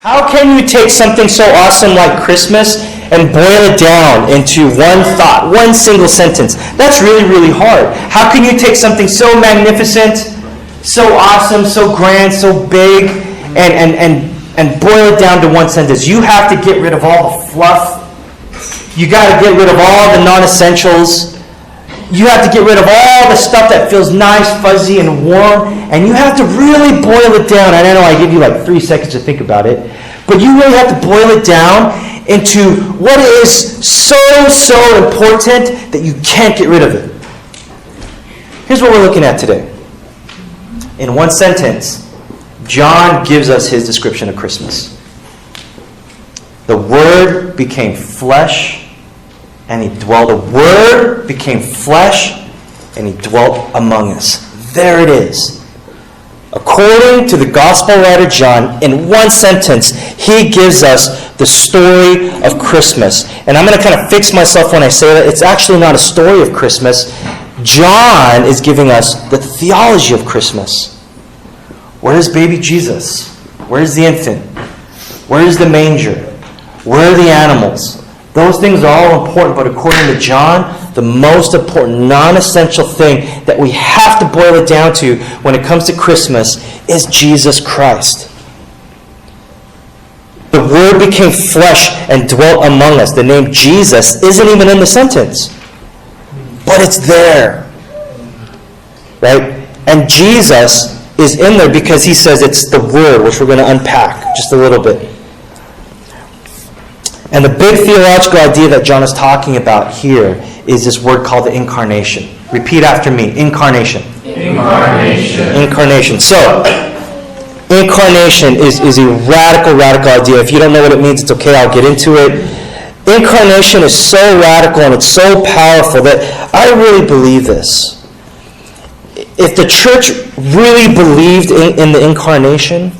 How can you take something so awesome like Christmas and boil it down into one thought, one single sentence? That's really, really hard. How can you take something so magnificent, so awesome, so grand, so big, and boil it down to one sentence? You have to get rid of all the fluff. You got to get rid of all the non-essentials. You have to get rid of all the stuff that feels nice, fuzzy, and warm. And you have to really boil it down. And I know I give you like 3 seconds to think about it. But you really have to boil it down into what is so important that you can't get rid of it. Here's what we're looking at today. In one sentence, John gives us his description of Christmas. The Word became flesh, and he dwelt. The Word became flesh, and he dwelt among us. There it is. According to the Gospel writer John, in one sentence, he gives us the story of Christmas. And I'm going to kind of fix myself when I say that. It's actually not a story of Christmas. John is giving us the theology of Christmas. Where is baby Jesus? Where is the infant? Where is the manger? Where are the animals? Those things are all important, but according to John, the most important, non-essential thing that we have to boil it down to when it comes to Christmas is Jesus Christ. The Word became flesh and dwelt among us. The name Jesus isn't even in the sentence, but it's there. Right? And Jesus is in there because he says it's the Word, which we're going to unpack just a little bit. And the big theological idea that John is talking about here is this word called the incarnation. Repeat after me. Incarnation. Incarnation. Incarnation. So, incarnation is a radical idea. If you don't know what it means, it's okay. I'll get into it. Incarnation is so radical and it's so powerful that I really believe this. If the church really believed in the incarnation,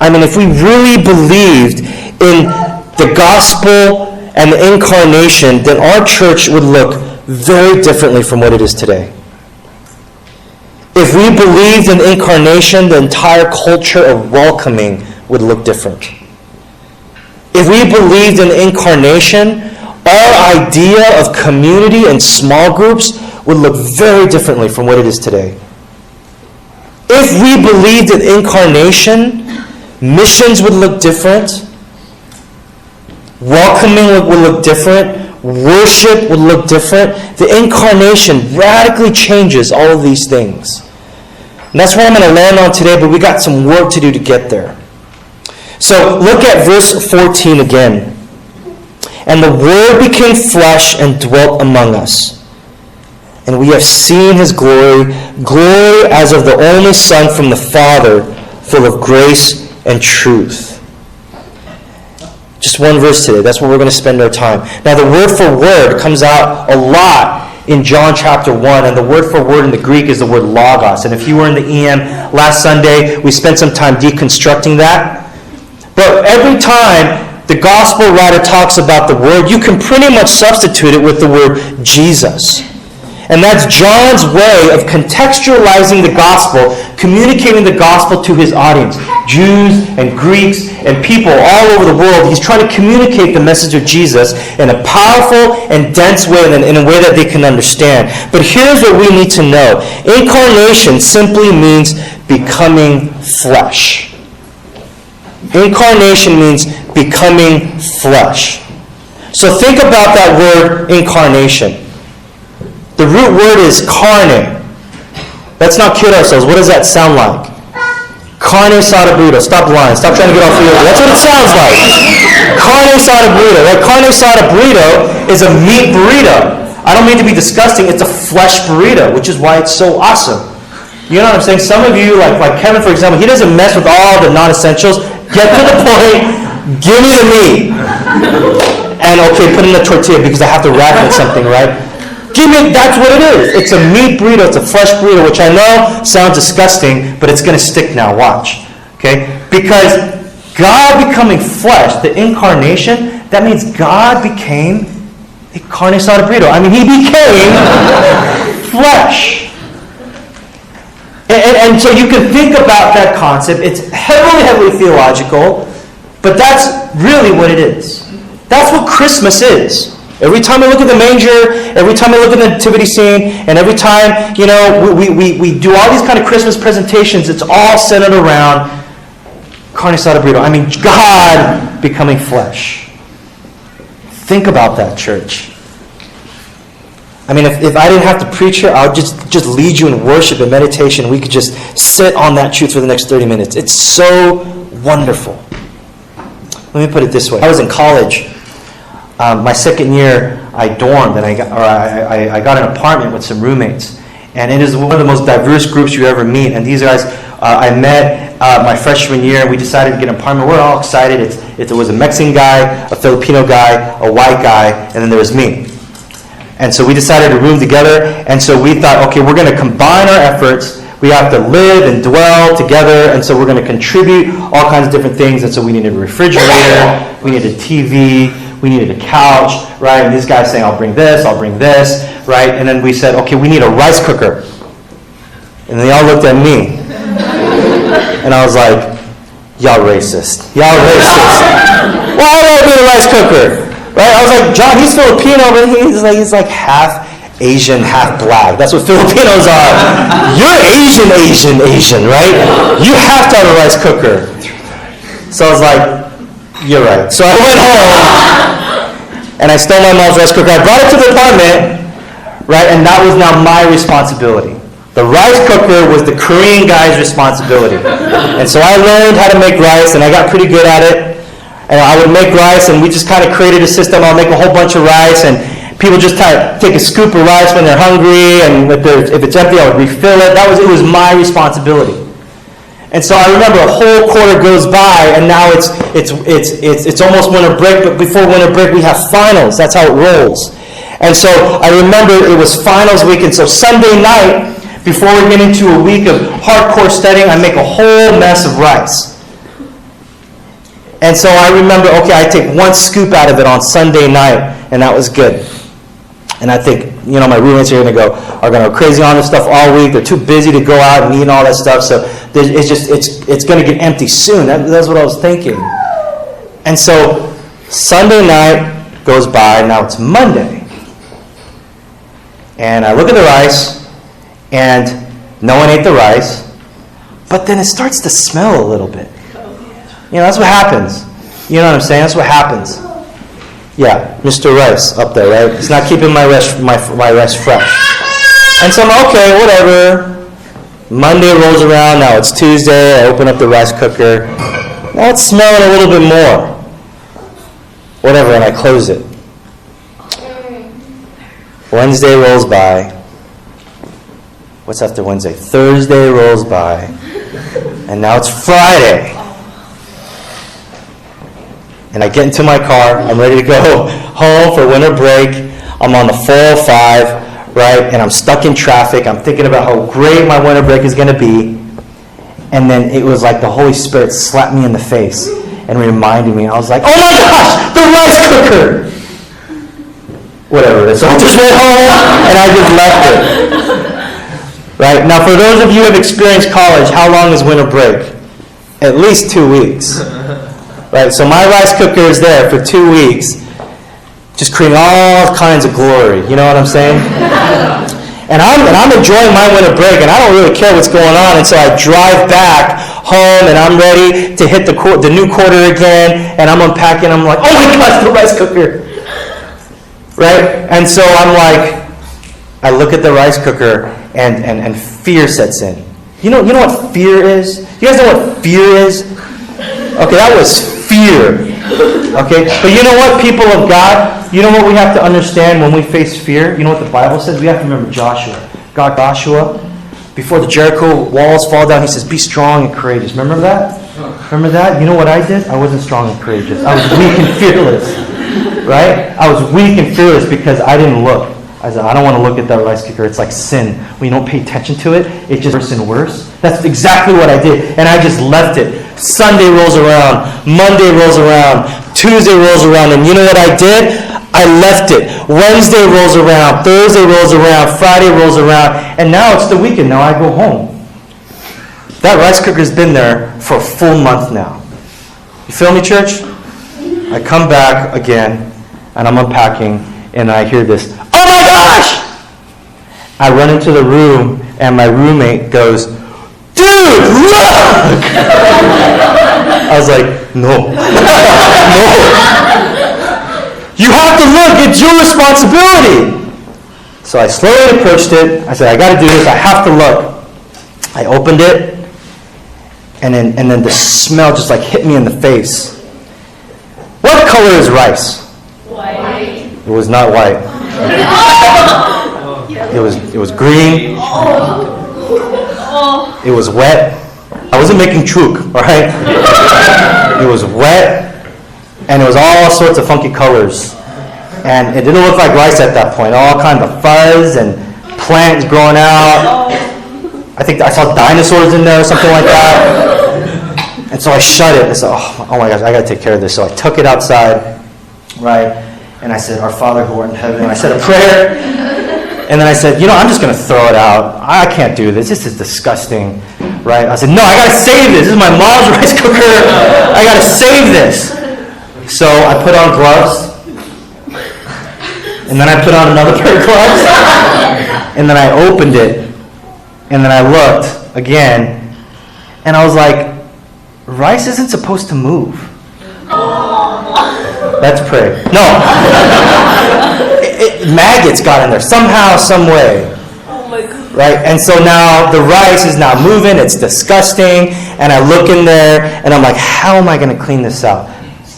I mean, if we really believed in the gospel and the incarnation, then our church would look very differently from what it is today. If we believed in the incarnation, the entire culture of welcoming would look different. If we believed in the incarnation, our idea of community and small groups would look very differently from what it is today. If we believed in incarnation, missions would look different. Welcoming would look different. Worship would look different. The incarnation radically changes all of these things. And that's where I'm going to land on today, but we got some work to do to get there. So look at verse 14 again. And the Word became flesh and dwelt among us. And we have seen his glory, glory as of the only Son from the Father, full of grace and truth. Just one verse today. That's where we're going to spend our time. Now, the word for word comes out a lot in John chapter 1, and the word for word in the Greek is the word logos. And if you were in the EM last Sunday, we spent some time deconstructing that. But every time the gospel writer talks about the word, you can pretty much substitute it with the word Jesus. And that's John's way of contextualizing the gospel, communicating the gospel to his audience. Jews and Greeks and people all over the world. He's trying to communicate the message of Jesus in a powerful and dense way, and in a way that they can understand. But here's what we need to know. Incarnation simply means becoming flesh. Incarnation means becoming flesh. So think about that word incarnation. The root word is carne. Let's not kid ourselves. What does that sound like? Carne asada burrito. Stop lying. Stop trying to get off the air. That's what it sounds like. Carne asada burrito. Right? Carne asada burrito is a meat burrito. I don't mean to be disgusting. It's a flesh burrito, which is why it's so awesome. You know what I'm saying? Some of you, like Kevin, for example, he doesn't mess with all the non-essentials. Get to the point. Give me the meat. And okay, put in a tortilla because I have to wrap it in something, right? That's what it is. It's a meat burrito. It's a flesh burrito, which I know sounds disgusting, but it's going to stick now. Watch. Okay? Because God becoming flesh, the incarnation, that means God became a carne asada burrito. I mean, he became flesh. And so you can think about that concept. It's heavily theological. But that's really what it is. That's what Christmas is. Every time I look at the manger, every time I look at the nativity scene, and every time, we do all these kind of Christmas presentations, it's all centered around carne asada burrito. I mean, God becoming flesh. Think about that, church. I mean, if I didn't have to preach here, I would just lead you in worship and meditation. We could just sit on that truth for the next 30 minutes. It's so wonderful. Let me put it this way. I was in college. My second year, I dormed, and I got an apartment with some roommates. And it is one of the most diverse groups you ever meet. And these guys, I met my freshman year, and we decided to get an apartment. We're all excited. It was a Mexican guy, a Filipino guy, a white guy, and then there was me. And so we decided to room together, and so we thought, okay, we're going to combine our efforts. We have to live and dwell together, and so we're going to contribute all kinds of different things. And so we needed a refrigerator, we needed a TV, we needed a couch, right? And these guys saying, I'll bring this, right? And then we said, okay, we need a rice cooker. And they all looked at me. And I was like, y'all racist. Y'all racist. Why do I need a rice cooker? Right? I was like, John, he's Filipino, but he's like half Asian, half black. That's what Filipinos are. You're Asian, right? You have to have a rice cooker. So I was like, you're right. So I went home, and I stole my mom's rice cooker. I brought it to the apartment, right? And that was now my responsibility. The rice cooker was the Korean guy's responsibility. And so I learned how to make rice, and I got pretty good at it. And I would make rice, and we just kind of created a system. I'll make a whole bunch of rice, and people just kind of take a scoop of rice when they're hungry, and if it's empty, I would refill it. It was my responsibility. And so I remember a whole quarter goes by, and now it's almost winter break, but before winter break, we have finals. That's how it rolls. And so I remember it was finals week, and so Sunday night, before we get into a week of hardcore studying, I make a whole mess of rice. And so I remember, okay, I take one scoop out of it on Sunday night, and that was good. And I think, my roommates are going to go crazy on this stuff all week. They're too busy to go out and eat and all that stuff, so it's going to get empty soon. That's what I was thinking. And so Sunday night goes by, now it's Monday. And I look at the rice, and no one ate the rice, but then it starts to smell a little bit. That's what happens. You know what I'm saying? That's what happens. Yeah, Mr. Rice up there, right? It's not keeping my rice fresh. And so I'm okay, whatever. Monday rolls around, now it's Tuesday, I open up the rice cooker. Now it's smelling a little bit more. Whatever, and I close it. Wednesday rolls by. What's after Wednesday? Thursday rolls by. And now it's Friday. And I get into my car, I'm ready to go home for winter break. I'm on the 405, right? And I'm stuck in traffic. I'm thinking about how great my winter break is going to be. And then it was like the Holy Spirit slapped me in the face and reminded me. I was like, oh my gosh, the rice cooker! Whatever. So I just went home and I just left it. Right? Now, for those of you who have experienced college, how long is winter break? At least 2 weeks. Right, so my rice cooker is there for 2 weeks, just creating all kinds of glory. You know what I'm saying? And I'm enjoying my winter break, and I don't really care what's going on. And so I drive back home, and I'm ready to hit the new quarter again. And I'm unpacking. I'm like, oh my gosh, the rice cooker! Right? And so I'm like, I look at the rice cooker, and fear sets in. You know what fear is? You guys know what fear is? Okay, that was fear. Okay, but you know what, people of God? You know what we have to understand when we face fear? You know what the Bible says? We have to remember Joshua. Joshua, before the Jericho walls fall down, he says, be strong and courageous. Remember that? Remember that? You know what I did? I wasn't strong and courageous. I was weak and fearless. Right? I was weak and fearless because I didn't look. I said, I don't want to look at that rice cooker. It's like sin. When you don't pay attention to it, it just worse and worse. That's exactly what I did. And I just left it. Sunday rolls around. Monday rolls around. Tuesday rolls around. And you know what I did? I left it. Wednesday rolls around. Thursday rolls around. Friday rolls around. And now it's the weekend. Now I go home. That rice cooker's been there for a full month now. You feel me, church? I come back again, and I'm unpacking, and I hear this, "Oh my gosh!" I run into the room, and my roommate goes, "Dude, look!" I was like, no. No. You have to look. It's your responsibility. So I slowly approached it. I said, I got to do this. I have to look. I opened it, and then the smell just like hit me in the face. What color is rice? White. It was not white. It was green. It was wet. I wasn't making chook, all right? It was wet, and it was all sorts of funky colors. And it didn't look like rice at that point. All kinds of fuzz and plants growing out. I think I saw dinosaurs in there or something like that. And so I shut it. I said, oh my gosh, I got to take care of this. So I took it outside, right? And I said, "Our Father who art in heaven." And I said a prayer. And then I said, I'm just going to throw it out. I can't do this. This is disgusting, right? I said, no, I got to save this. This is my mom's rice cooker. I got to save this. So I put on gloves. And then I put on another pair of gloves. And then I opened it. And then I looked again. And I was like, rice isn't supposed to move. Let's pray. No. Maggots got in there somehow, some way. Oh my God. Right? And so now the rice is not moving. It's disgusting. And I look in there and I'm like, how am I going to clean this out?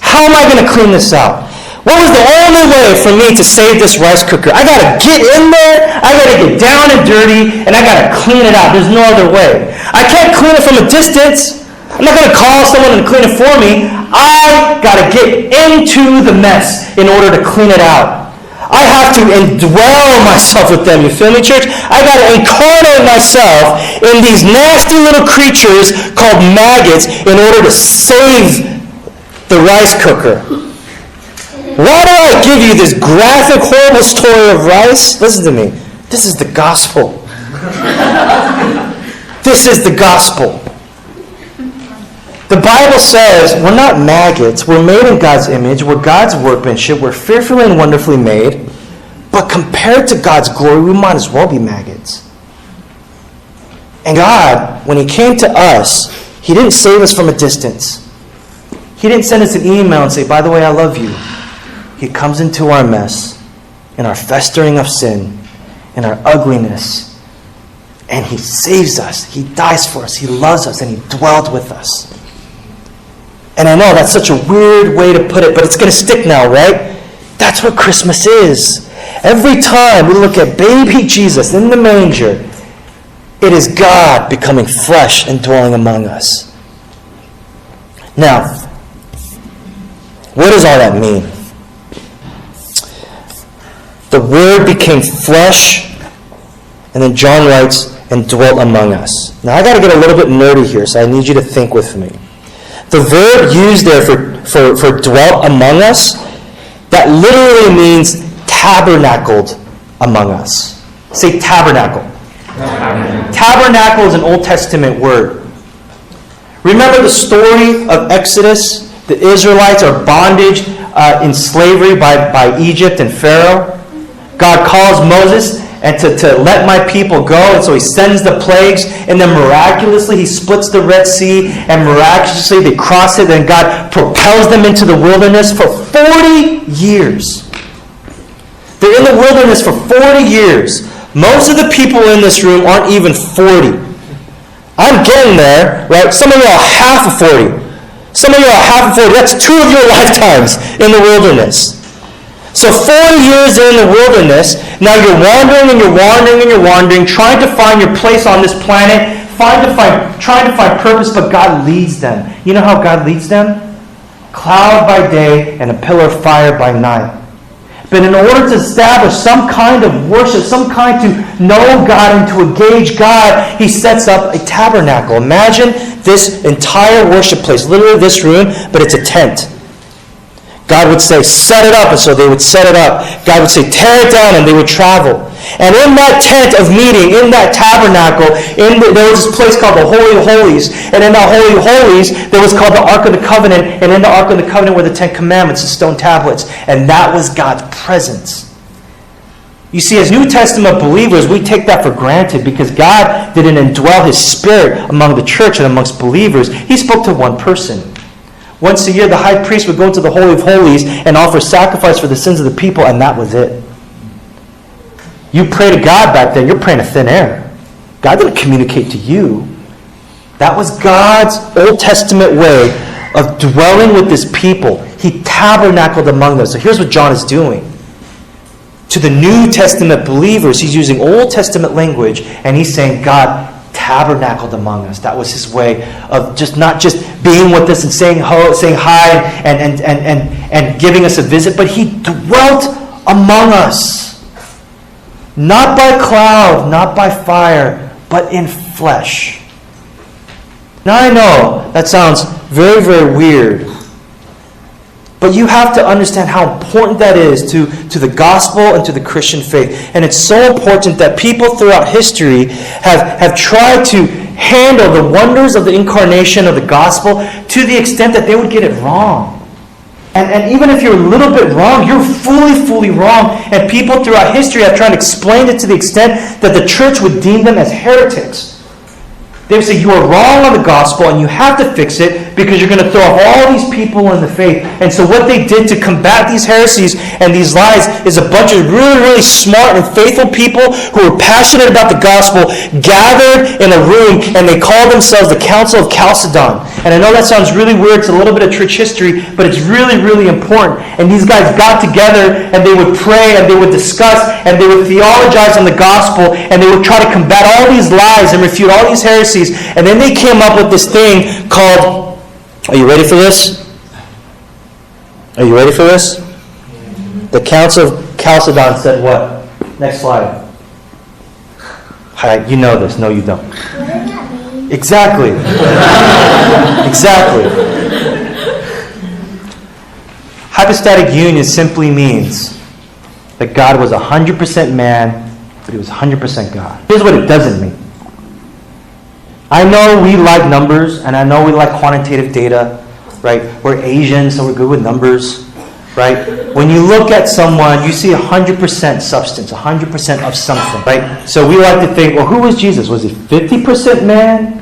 How am I going to clean this out? What was the only way for me to save this rice cooker? I got to get in there. I got to get down and dirty. And I got to clean it out. There's no other way. I can't clean it from a distance. I'm not going to call someone to clean it for me. I got to get into the mess in order to clean it out. I have to indwell myself with them. You feel me, church? I got to incarnate myself in these nasty little creatures called maggots in order to save the rice cooker. Why do I give you this graphic, horrible story of rice? Listen to me. This is the gospel. This is the gospel. The Bible says we're not maggots. We're made in God's image. We're God's workmanship. We're fearfully and wonderfully made. But compared to God's glory, we might as well be maggots. And God, when He came to us, He didn't save us from a distance. He didn't send us an email and say, by the way, I love you. He comes into our mess, in our festering of sin, in our ugliness, and He saves us. He dies for us. He loves us, and He dwelled with us. And I know that's such a weird way to put it, but it's going to stick now, right? That's what Christmas is. Every time we look at baby Jesus in the manger, it is God becoming flesh and dwelling among us. Now, what does all that mean? The Word became flesh, and then John writes, and dwelt among us. Now, I got to get a little bit nerdy here, so I need you to think with me. The verb used there for dwelt among us, that literally means tabernacled among us. Say tabernacle. Tabernacle is an Old Testament word. Remember the story of Exodus? The Israelites are bondage in slavery by Egypt and Pharaoh. God calls Moses and to let my people go. And so He sends the plagues. And then miraculously He splits the Red Sea. And miraculously they cross it. And God propels them into the wilderness for 40 years. They're in the wilderness for 40 years. Most of the people in this room aren't even 40. I'm getting there, right? Some of you are half of 40. Some of you are half of 40. That's 2 of your lifetimes in the wilderness. So 40 years in the wilderness, now you're wandering and you're wandering and you're wandering, trying to find your place on this planet, trying to find purpose, but God leads them. You know how God leads them? Cloud by day and a pillar of fire by night. But in order to establish some kind of worship, some kind to know God and to engage God, He sets up a tabernacle. Imagine this entire worship place, literally this room, but it's a tent. God would say, set it up, and so they would set it up. God would say, tear it down, and they would travel. And in that tent of meeting, in that tabernacle, there was this place called the Holy of Holies. And in that Holy of Holies, there was called the Ark of the Covenant. And in the Ark of the Covenant were the 10 Commandments, the stone tablets. And that was God's presence. You see, as New Testament believers, we take that for granted because God didn't indwell His Spirit among the church and amongst believers. He spoke to one person. Once a year, the high priest would go into the Holy of Holies and offer sacrifice for the sins of the people, and that was it. You pray to God back then, you're praying to thin air. God didn't communicate to you. That was God's Old Testament way of dwelling with His people. He tabernacled among them. So here's what John is doing. To the New Testament believers, he's using Old Testament language, and he's saying God tabernacled among us. That was His way of not just being with us and saying hi and giving us a visit, but He dwelt among us. Not by cloud, not by fire, but in flesh. Now I know that sounds very, very weird. But you have to understand how important that is to the gospel and to the Christian faith. And it's so important that people throughout history have tried to handle the wonders of the incarnation of the gospel to the extent that they would get it wrong. And even if you're a little bit wrong, you're fully wrong. And people throughout history have tried to explain it to the extent that the church would deem them as heretics. They would say, you are wrong on the gospel and you have to fix it because you're going to throw off all these people in the faith. And so what they did to combat these heresies and these lies is a bunch of really, really smart and faithful people who were passionate about the gospel gathered in a room, and they called themselves the Council of Chalcedon. And I know that sounds really weird. It's a little bit of church history, but it's really, really important. And these guys got together and they would pray and they would discuss and they would theologize on the gospel and they would try to combat all these lies and refute all these heresies. And then they came up with this thing called, are you ready for this? Are you ready for this? The Council of Chalcedon said what? Next slide. Hi, you know this. No, you don't. What does that mean? Exactly. Exactly. Hypostatic union simply means that God was 100% man, but He was 100% God. Here's what it doesn't mean. I know we like numbers, and I know we like quantitative data, right? We're Asian, so we're good with numbers, right? When you look at someone, you see 100% substance, 100% of something, right? So we like to think, well, who was Jesus? Was He 50% man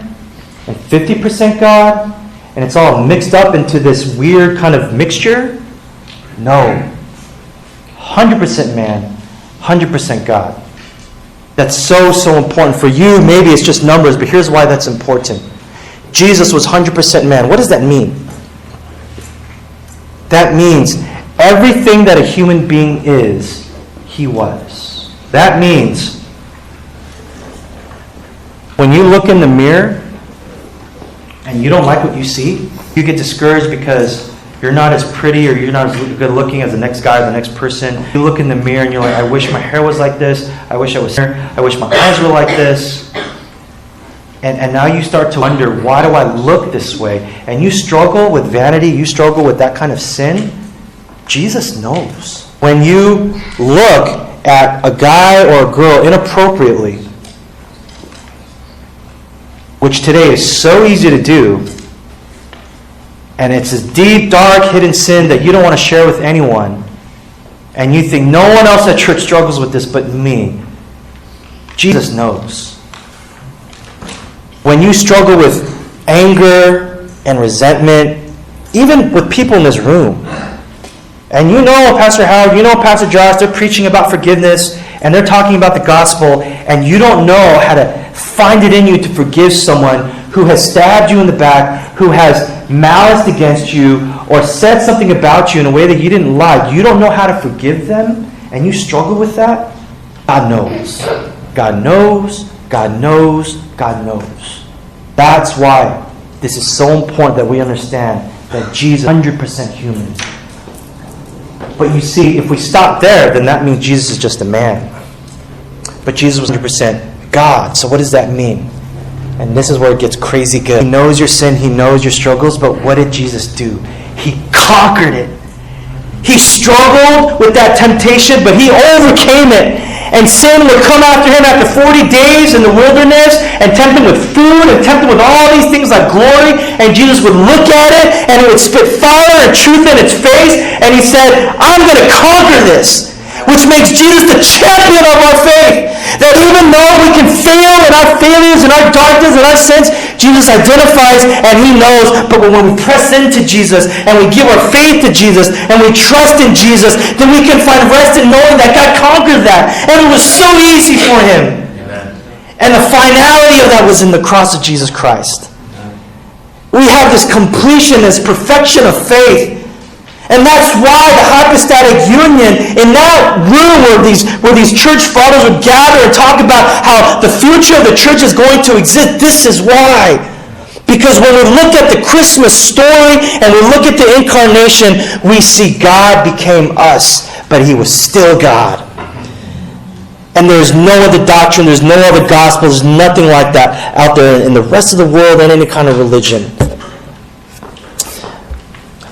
and 50% God? And it's all mixed up into this weird kind of mixture? No. 100% man, 100% God. That's so important. For you, maybe it's just numbers, but here's why that's important. Jesus was 100% man. What does that mean? That means everything that a human being is, He was. That means when you look in the mirror and you don't like what you see, you get discouraged because you're not as pretty or you're not as good looking as the next guy or the next person. You look in the mirror and you're like, I wish my hair was like this. I wish I was here. I wish my eyes were like this. And now you start to wonder, why do I look this way? And you struggle with vanity. You struggle with that kind of sin. Jesus knows. When you look at a guy or a girl inappropriately, which today is so easy to do, and it's a deep, dark, hidden sin that you don't want to share with anyone, and you think no one else at church struggles with this but me, Jesus knows. When you struggle with anger and resentment, even with people in this room, and you know Pastor Howard, you know Pastor Josh, they're preaching about forgiveness, and they're talking about the gospel, and you don't know how to find it in you to forgive someone who has stabbed you in the back, who has malice against you, or said something about you in a way that you didn't like. You don't know how to forgive them, and you struggle with that. God knows. God knows. God knows. God knows. That's why this is so important that we understand that Jesus is 100% human. But you see, if we stop there, then that means Jesus is just a man. But Jesus was 100% God. So what does that mean? And this is where it gets crazy good. He knows your sin. He knows your struggles. But what did Jesus do? He conquered it. He struggled with that temptation, but He overcame it. And sin would come after him after 40 days in the wilderness and tempt him with food and tempt him with all these things like glory. And Jesus would look at it and he would spit fire and truth in its face. And he said, I'm going to conquer this. Which makes Jesus the champion of our faith. That even though we can fail in our failures and our darkness and our sins, Jesus identifies and he knows. But when we press into Jesus and we give our faith to Jesus and we trust in Jesus, then we can find rest in knowing that God conquered that. And it was so easy for him. Amen. And the finality of that was in the cross of Jesus Christ. We have this completion, this perfection of faith. And that's why the hypostatic union, in that room where these church fathers would gather and talk about how the future of the church is going to exist, this is why. Because when we look at the Christmas story and we look at the incarnation, we see God became us, but he was still God. And there's no other doctrine, there's no other gospel, there's nothing like that out there in the rest of the world and any kind of religion.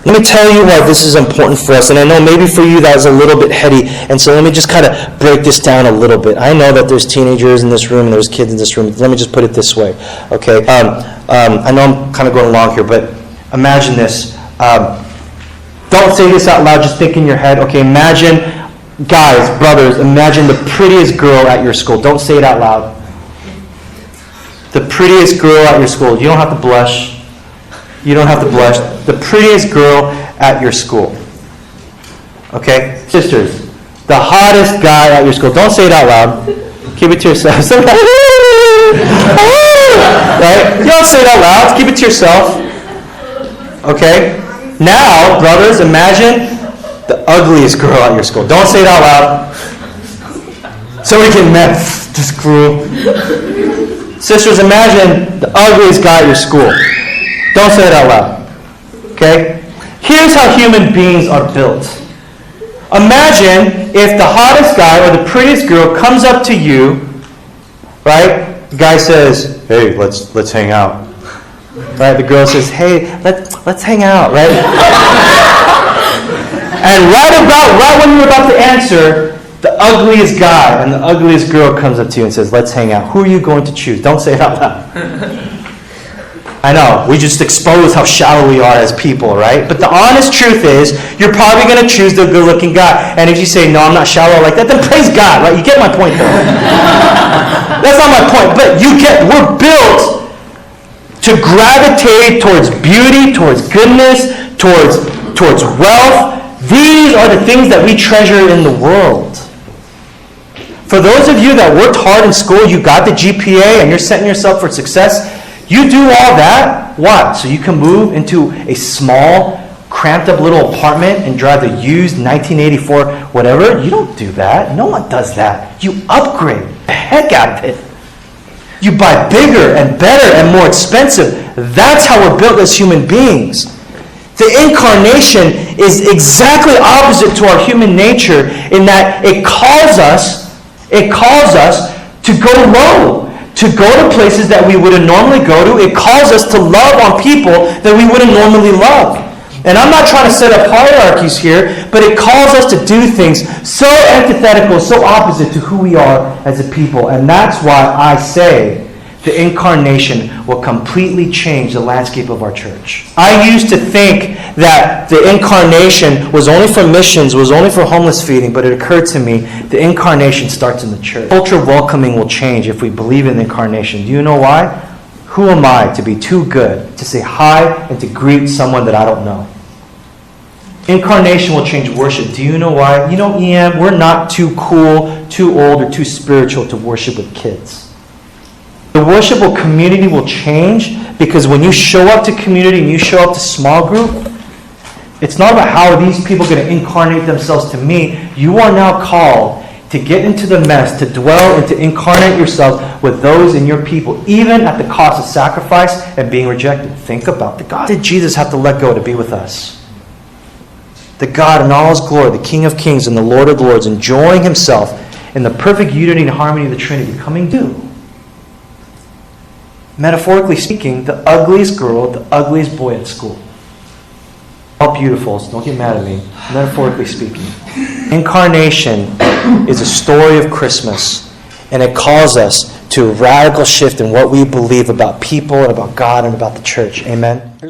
Let me tell you why this is important for us. And I know maybe for you that was a little bit heady. And so let me just kind of break this down a little bit. I know that there's teenagers in this room and there's kids in this room. Let me just put it this way. Okay? I know I'm kind of going along here, but imagine this. Don't say this out loud. Just think in your head. Okay, imagine, guys, brothers, imagine the prettiest girl at your school. Don't say it out loud. The prettiest girl at your school. You don't have to blush. You don't have to blush. The prettiest girl at your school. Okay? Sisters, the hottest guy at your school. Don't say it out loud. Keep it to yourself. Right? You don't say it out loud. Keep it to yourself. Okay? Now, brothers, imagine the ugliest girl at your school. Don't say it out loud. Somebody get mad. This girl. Sisters, imagine the ugliest guy at your school. Don't say it out loud. Okay? Here's how human beings are built. Imagine if the hottest guy or the prettiest girl comes up to you, right? The guy says, "Hey, let's hang out." Right? The girl says, "Hey, let's hang out," right? And right when you're about to answer, the ugliest guy and the ugliest girl comes up to you and says, "Let's hang out." Who are you going to choose? Don't say it out loud. I know, we just expose how shallow we are as people, right? But the honest truth is, you're probably going to choose the good-looking guy. And if you say, "No, I'm not shallow like that," then praise God, right? You get my point, though. That's not my point. But we're built to gravitate towards beauty, towards goodness, towards wealth. These are the things that we treasure in the world. For those of you that worked hard in school, you got the GPA, and you're setting yourself for success, you do all that, what? So you can move into a small, cramped up little apartment and drive the used 1984 whatever? You don't do that. No one does that. You upgrade the heck out of it. You buy bigger and better and more expensive. That's how we're built as human beings. The incarnation is exactly opposite to our human nature in that it calls us to go low. To go to places that we wouldn't normally go to. It calls us to love on people that we wouldn't normally love. And I'm not trying to set up hierarchies here, but it calls us to do things so antithetical, so opposite to who we are as a people. And that's why I say the incarnation will completely change the landscape of our church. I used to think that the incarnation was only for missions, was only for homeless feeding, but it occurred to me the incarnation starts in the church. Culture welcoming will change if we believe in the incarnation. Do you know why? Who am I to be too good to say hi and to greet someone that I don't know? Incarnation will change worship. Do you know why? You know, EM, we're not too cool, too old, or too spiritual to worship with kids. The worshipful community will change because when you show up to community and you show up to small group, it's not about how are these people going to incarnate themselves to me. You are now called to get into the mess, to dwell and to incarnate yourselves with those in your people, even at the cost of sacrifice and being rejected. Think about the God. Did Jesus have to let go to be with us? The God in all His glory, the King of Kings and the Lord of Lords, enjoying Himself in the perfect unity and harmony of the Trinity, coming due. Metaphorically speaking, the ugliest girl, the ugliest boy at school. All beautiful, so don't get mad at me. Metaphorically speaking. Incarnation is a story of Christmas, and it calls us to a radical shift in what we believe about people and about God and about the church. Amen?